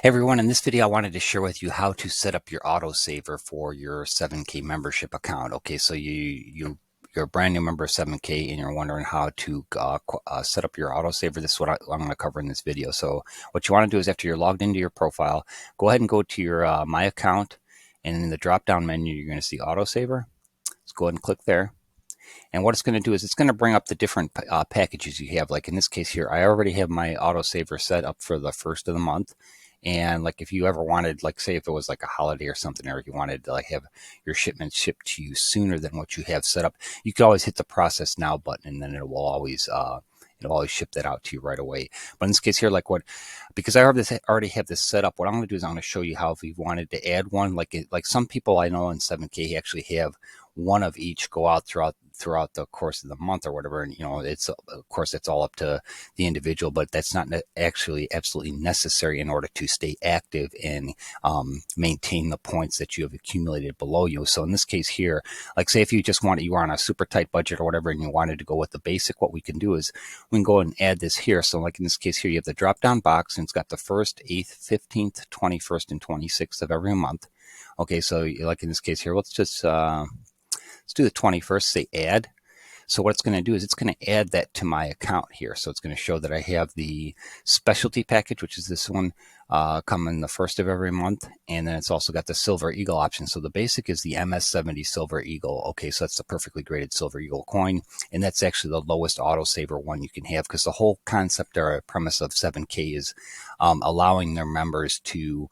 Hey everyone, in this video I wanted to share with you how to set up your autosaver for your 7K membership account. Okay, so you're a brand new member of 7K and you're wondering how to set up your autosaver. This is what I'm going to cover in this video. So what you want to do is after you're logged into your profile, go ahead and go to your My Account, and in the drop-down menu you're going to see Autosaver. Let's go ahead and click there. And what it's going to do is it's going to bring up the different packages you have. Like in this case here, I already have my autosaver set up for the first of the month. And like if you ever wanted, like say if it was like a holiday or something, or if you wanted to like have your shipment shipped to you sooner than what you have set up, you could always hit the process now button, and then it'll always ship that out to you right away. But in this case here, because I already have this set up, what I'm going to do is I'm going to show you how if you wanted to add one, like some people I know in 7K actually have one of each go out throughout the course of the month or whatever. And it's of course it's all up to the individual, but that's not actually absolutely necessary in order to stay active and maintain the points that you have accumulated below you. So in this case here, like say if you were on a super tight budget or whatever and you wanted to go with the basic, what we can do is we can go and add this here. So like in this case here, you have the drop down box and it's got the 1st, 8th, 15th, 21st, and 26th of every month. Okay, so like in this case here, let's do the 21st, say add. So what it's going to do is it's going to add that to my account here. So it's going to show that I have the specialty package, which is this one, coming the 1st of every month. And then it's also got the Silver Eagle option. So the basic is the MS70 Silver Eagle. Okay, so that's the perfectly graded Silver Eagle coin. And that's actually the lowest autosaver one you can have, because the whole concept or premise of 7K is allowing their members to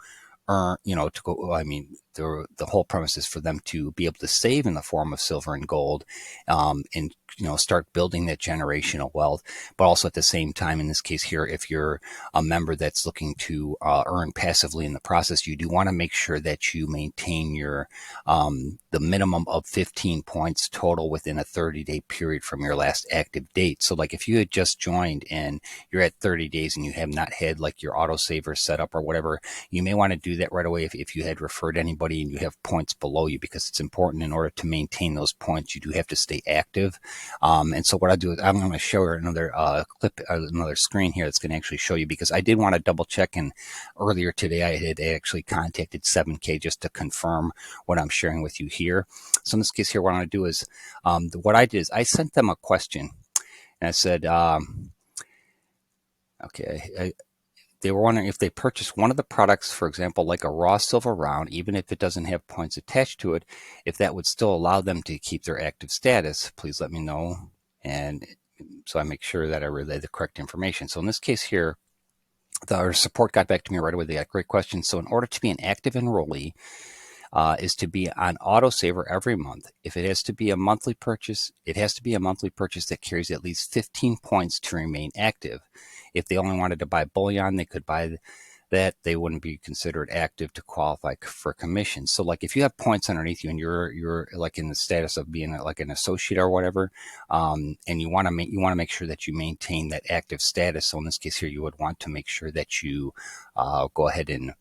earn, to go, I mean, the whole premise is for them to be able to save in the form of silver and gold, and start building that generational wealth. But also at the same time, in this case here, if you're a member that's looking to earn passively in the process, you do want to make sure that you maintain your the minimum of 15 points total within a 30-day period from your last active date. So like if you had just joined and you're at 30 days and you have not had like your autosaver set up or whatever, you may want to do that right away if you had referred anybody and you have points below you, because it's important in order to maintain those points. You do have to stay active. And so what I do is I'm going to show you another another screen here that's going to actually show you, because I did want to double check, and earlier today I had actually contacted 7K just to confirm what I'm sharing with you here. So in this case here, what I'm going to do is what I did is I sent them a question, and I said, okay, they were wondering if they purchased one of the products, for example, like a raw silver round, even if it doesn't have points attached to it, if that would still allow them to keep their active status. Please let me know. And so I make sure that I relay the correct information. So in this case here, our support got back to me right away. They got great questions. So in order to be an active enrollee, is to be on Autosaver every month. If it has to be a monthly purchase, it has to be a monthly purchase that carries at least 15 points to remain active. If they only wanted to buy bullion, they could buy that. They wouldn't be considered active to qualify for commission. So like if you have points underneath you and you're like in the status of being like an associate or whatever, and you want to make sure that you maintain that active status. So in this case here, you would want to make sure that you go ahead and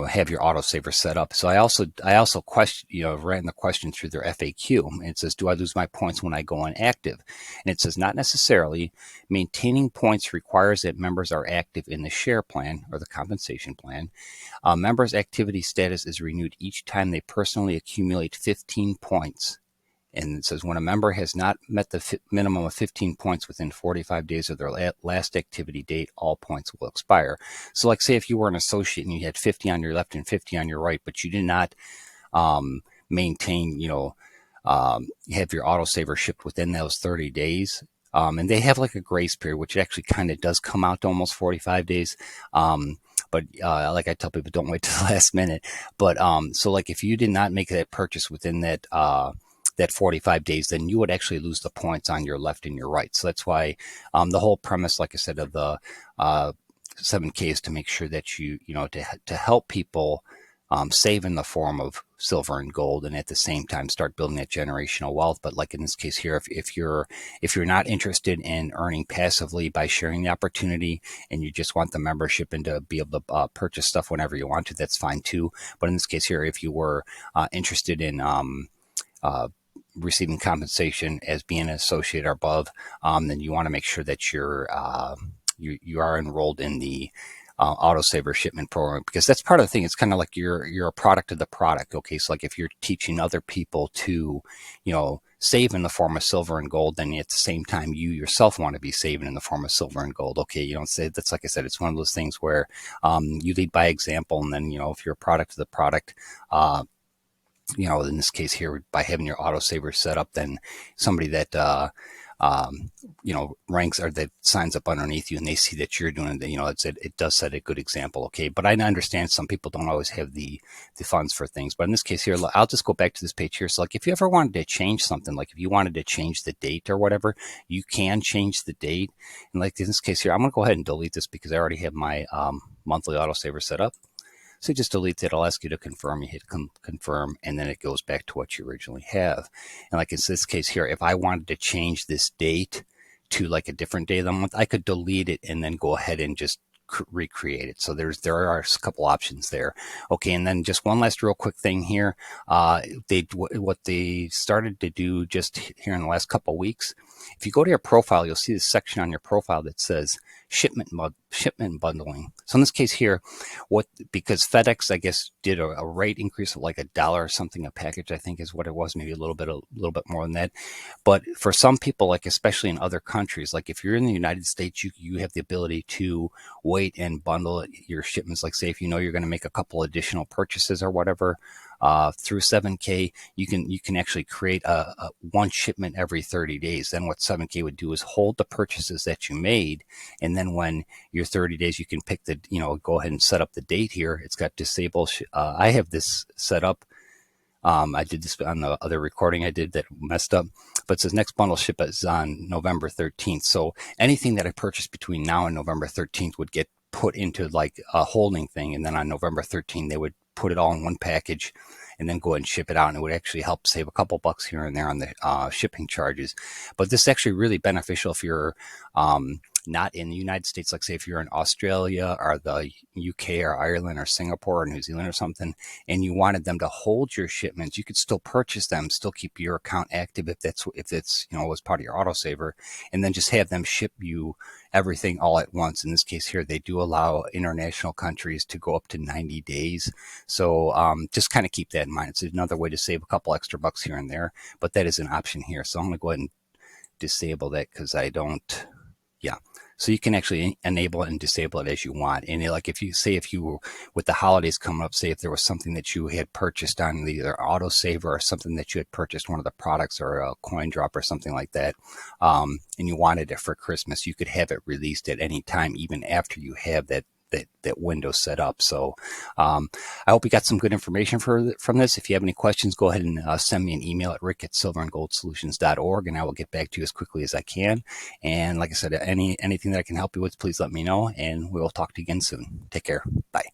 have your autosaver set up. So I also ran the question through their FAQ, and it says, do I lose my points when I go inactive? And it says, not necessarily. Maintaining points requires that members are active in the share plan or the compensation plan. Members' activity status is renewed each time they personally accumulate 15 points. And it says, when a member has not met the minimum of 15 points within 45 days of their last activity date, all points will expire. So like say if you were an associate and you had 50 on your left and 50 on your right, but you did not maintain, have your autosaver shipped within those 30 days. And they have like a grace period, which actually kind of does come out to almost 45 days. But like I tell people, don't wait till the last minute. But so like if you did not make that purchase within that 45 days, then you would actually lose the points on your left and your right. So that's why the whole premise, like I said, of the 7K is to make sure that to help people save in the form of silver and gold, and at the same time start building that generational wealth. But like in this case here, if you're not interested in earning passively by sharing the opportunity, and you just want the membership and to be able to purchase stuff whenever you want to, that's fine too. But in this case here, if you were interested in receiving compensation as being an associate or above, then you want to make sure that you are enrolled in the Autosaver Shipment Program, because that's part of the thing. It's kind of like you're a product of the product. Okay, so like if you're teaching other people to, save in the form of silver and gold, then at the same time you yourself want to be saving in the form of silver and gold. Okay, say that's, like I said, it's one of those things where you lead by example, and then if you're a product of the product. In this case here, by having your autosaver set up, then somebody that ranks or that signs up underneath you and they see that you're doing it, it does set a good example. Okay, but I understand some people don't always have the funds for things. But in this case here, I'll just go back to this page here. So like if you ever wanted to change something, like if you wanted to change the date or whatever, you can change the date. And like in this case here, I'm going to go ahead and delete this because I already have my monthly autosaver set up. So just delete it. I'll ask you to confirm. You hit confirm, and then it goes back to what you originally have. And like in this case here, if I wanted to change this date to like a different day of the month, I could delete it and then go ahead and just recreate it. So there are a couple options there. Okay, and then just one last real quick thing here. What they started to do just here in the last couple of weeks. If you go to your profile, you'll see this section on your profile that says shipment bundling. So in this case here, because FedEx, I guess, did a rate increase of like $1 or something a package, I think is what it was, maybe a little bit more than that. But for some people, like especially in other countries, like if you're in the United States, you have the ability to wait and bundle your shipments. Like say if you're going to make a couple additional purchases or whatever, through 7K, you can actually create a one shipment every 30 days. Then what 7K would do is hold the purchases that you made, and then when your 30 days, you can pick go ahead and set up the date here. It's got disable. I have this set up. I did this on the other recording I did that messed up, but it says next bundle ship is on November 13th. So anything that I purchased between now and November 13th would get put into like a holding thing. And then on November 13th, they would put it all in one package and then go ahead and ship it out. And it would actually help save a couple bucks here and there on the shipping charges. But this is actually really beneficial if you're not in the United States. Like say if you're in Australia or the UK or Ireland or Singapore or New Zealand or something, and you wanted them to hold your shipments, you could still purchase them, still keep your account active if it's was part of your autosaver, and then just have them ship you everything all at once. In this case here, they do allow international countries to go up to 90 days. So just kind of keep that in mind. It's another way to save a couple extra bucks here and there, but that is an option here. So I'm going to go ahead and disable that because I don't. Yeah. So you can actually enable it and disable it as you want. And like if you were with the holidays coming up, say if there was something that you had purchased on either autosaver or something that you had purchased, one of the products or a coin drop or something like that, and you wanted it for Christmas, you could have it released at any time, even after you have that window set up. So I hope you got some good information from this. If you have any questions, go ahead and send me an email at rick@silverandgoldsolutions.org, and I will get back to you as quickly as I can. And like I said, anything that I can help you with, please let me know, and we will talk to you again soon. Take care. Bye.